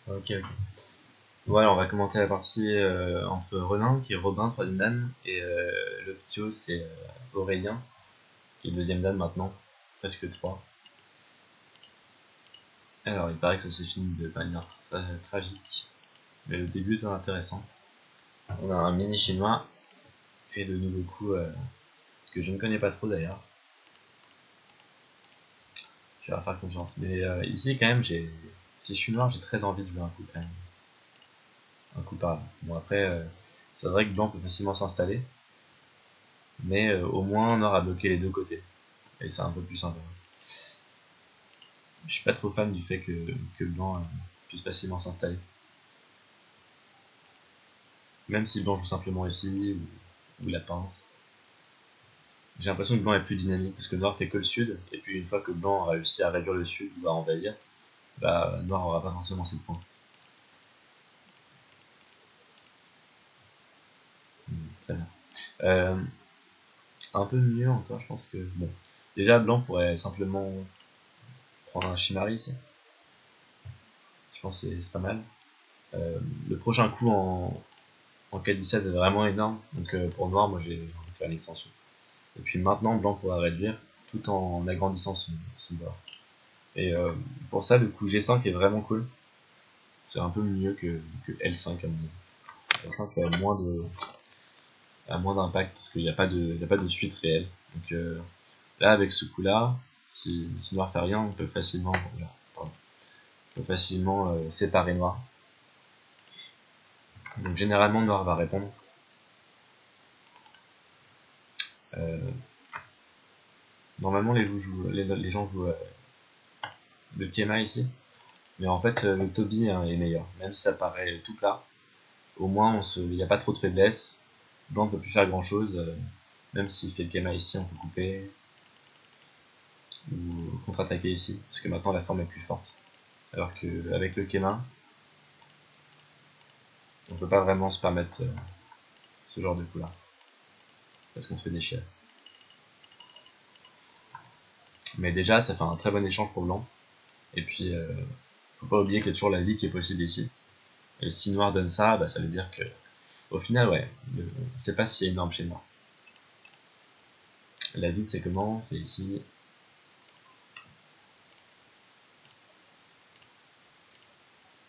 Ok, ok. Voilà, on va commenter la partie entre Renin, qui est Robin, troisième dan, et le Ptio, c'est Aurélien, qui est deuxième dan maintenant, presque 3. Alors, il paraît que ça s'est fini de manière tragique, mais le début est intéressant. On a un mini chinois, et de nouveaux coups que je ne connais pas trop d'ailleurs. Je vais leur faire confiance. Mais ici, quand même, si je suis noir, j'ai très envie de jouer un coup quand même. Un coup par là. Bon, après, c'est vrai que blanc peut facilement s'installer, mais au moins noir a bloqué les deux côtés. Et c'est un peu plus sympa. Je suis pas trop fan du fait que blanc puisse facilement s'installer. Même si blanc joue simplement ici, ou la pince. J'ai l'impression que blanc est plus dynamique, parce que noir fait que le sud, et puis une fois que blanc a réussi à réduire le sud ou à envahir, bah noir aura pas forcément ses points. Très bien. Un peu mieux encore, je pense que... Bon. Déjà, blanc pourrait simplement prendre un Shimari ici. Je pense que c'est pas mal. Le prochain coup en K17 est vraiment énorme. Donc pour noir, moi j'ai envie de faire l'extension. Et puis maintenant, blanc pourra réduire tout en agrandissant son bord. Et pour ça, le coup G5 est vraiment cool. C'est un peu mieux que L5 à mon avis. L5 a moins d'impact parce qu'il n'y a pas de suite réelle. Donc là, avec ce coup-là, si noir fait rien, on peut facilement, séparer noir. Donc généralement, noir va répondre. Normalement, les gens jouent le Kema ici, mais en fait, le Toby est meilleur. Même si ça paraît tout plat, au moins il n'y a pas trop de faiblesse. Blanc ne peut plus faire grand chose, même s'il fait le Kema ici, on peut couper ou contre-attaquer ici, parce que maintenant la forme est plus forte. Alors qu'avec le Kema, on peut pas vraiment se permettre ce genre de coup là, parce qu'on se fait déchirer. Mais déjà, ça fait un très bon échange pour blanc. Et puis, faut pas oublier qu'il y a toujours la vie qui est possible ici. Et si noir donne ça, bah, ça veut dire que, au final, ouais, c'est pas si énorme chez noir. La vie, c'est comment? C'est ici.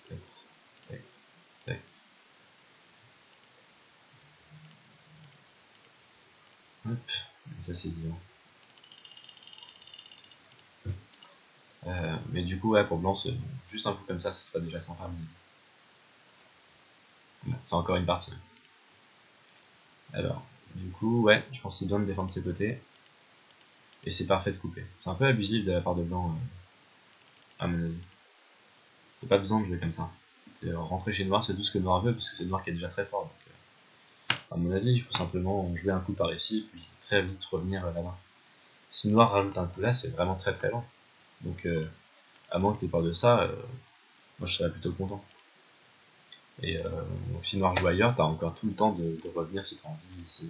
Tac, tac, tac. Hop, ça c'est bien. Mais du coup, ouais, pour blanc, juste un coup comme ça, ce serait déjà sympa. Bon, c'est encore une partie. Alors, du coup, ouais, je pense que c'est bien de défendre ses côtés. Et c'est parfait de couper. C'est un peu abusif de la part de blanc, à mon avis. Il n'y a pas besoin de jouer comme ça. Rentrer chez noir, c'est tout ce que noir veut, parce que c'est noir qui est déjà très fort. Donc, à mon avis, il faut simplement jouer un coup par ici, puis très vite revenir là-bas. Si noir rajoute un coup là, c'est vraiment très très lent. Donc, à moins que tu aies peur de ça, moi je serais plutôt content. Et donc si noir joue ailleurs, t'as encore tout le temps de revenir si t'as envie ici.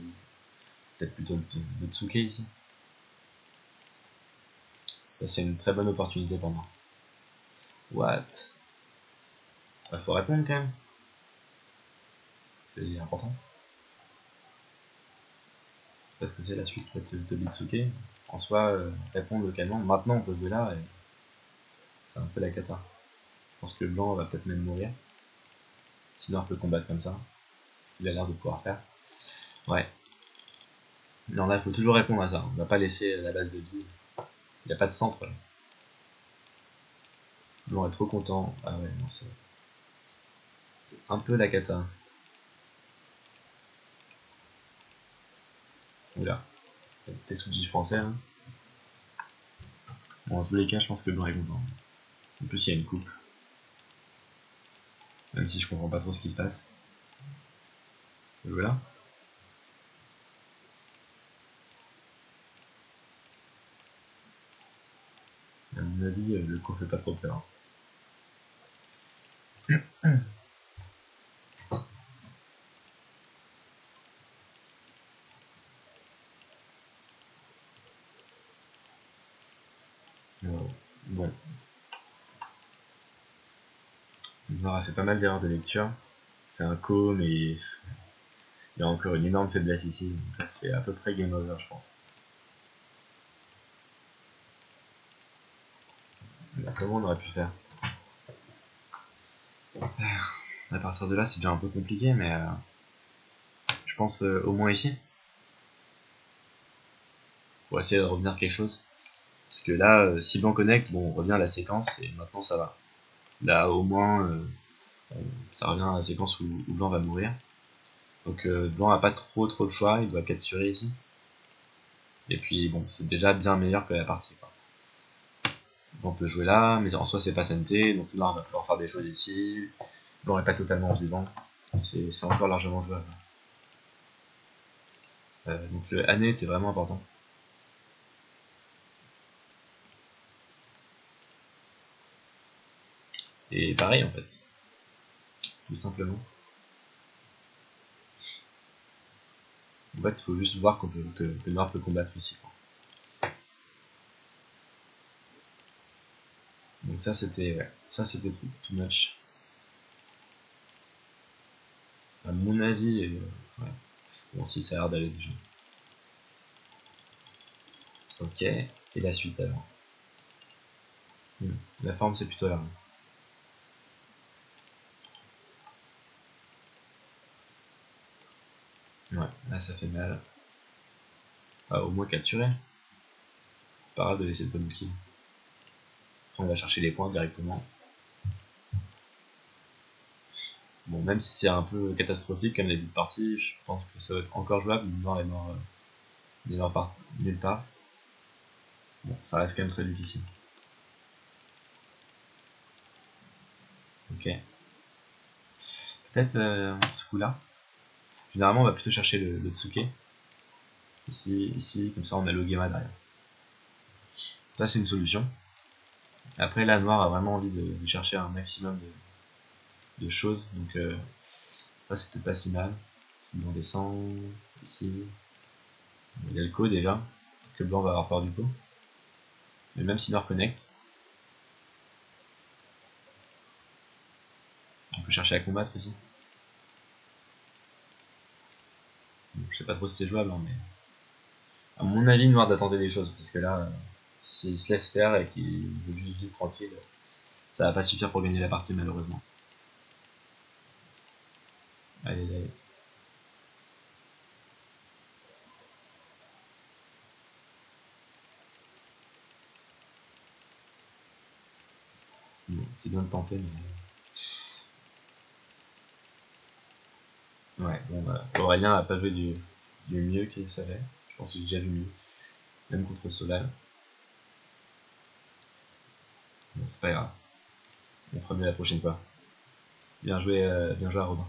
Peut-être plutôt de Tsuke ici. Ça, c'est une très bonne opportunité pour moi. What? Bah, faut répondre quand même. C'est important. Parce que c'est la suite de Bitsuke. En soi, répondre localement. Maintenant, on peut jouer là et c'est un peu la cata. Je pense que blanc va peut-être même mourir. Si noir peut combattre comme ça. Ce qu'il a l'air de pouvoir faire. Ouais. Non, là, il faut toujours répondre à ça. On va pas laisser la base de vie. Il n'y a pas de centre là. Blanc est trop content. Ah ouais, non, c'est un peu la cata. Oula. T'es sous français, hein. Bon, en tous les cas, je pense que blanc est content. En plus, il y a une coupe. Même si je comprends pas trop ce qui se passe. Et voilà. À mon avis, le coup fait pas trop peur. Bon. Noir a fait pas mal d'erreurs de lecture. C'est un co, mais il y a encore une énorme faiblesse ici. Donc là, c'est à peu près game over, je pense. Bah, comment on aurait pu faire? À partir de là, c'est déjà un peu compliqué, mais je pense au moins ici. Pour essayer de revenir quelque chose. Parce que là, si blanc connecte, bon, on revient à la séquence et maintenant ça va. Là, au moins, ça revient à la séquence où blanc va mourir. Donc blanc a pas trop de choix, il doit capturer ici. Et puis bon, c'est déjà bien meilleur que la partie, quoi. On peut jouer là, mais en soi c'est pas santé, donc là on va pouvoir faire des choses ici. Blanc est pas totalement vivant, c'est encore largement jouable. Donc le année était vraiment important. Et pareil en fait, tout simplement. En fait, il faut juste voir que le noir peut combattre ici, quoi. Donc ça c'était too much. À mon avis, ouais. Bon, si ça a l'air d'aller déjà. Ok, et la suite alors. La forme c'est plutôt là. Ouais, là ça fait mal. Ah, au moins capturer. Pas grave de laisser le bonne kill. On va chercher les points directement. Bon, même si c'est un peu catastrophique comme début de partie, je pense que ça va être encore jouable. Le noir est mort nulle part. Bon, ça reste quand même très difficile. Ok. Peut-être ce coup-là. Généralement, on va plutôt chercher le Tsuke. Ici, comme ça on a l'Ogema derrière. Ça, c'est une solution. Après, là, noir a vraiment envie de chercher un maximum de choses. Donc, ça, c'était pas si mal. Si on descend ici. Il y a le co déjà. Parce que blanc va avoir peur du co. Mais même si noir connecte, on peut chercher à combattre ici. Bon, je sais pas trop si c'est jouable, hein, mais à mon avis, noir doit tenter des choses. Parce que là, s'il se laisse faire et qu'il veut juste vivre tranquille, ça va pas suffire pour gagner la partie malheureusement. Allez, allez. Bon, c'est bien de tenter, mais... Ouais, bon, bah, Aurélien a pas joué du mieux qu'il savait. Je pense que j'ai déjà vu mieux. Même contre Solal. Bon, c'est pas grave. On fera mieux la prochaine fois. Bien joué à Robin.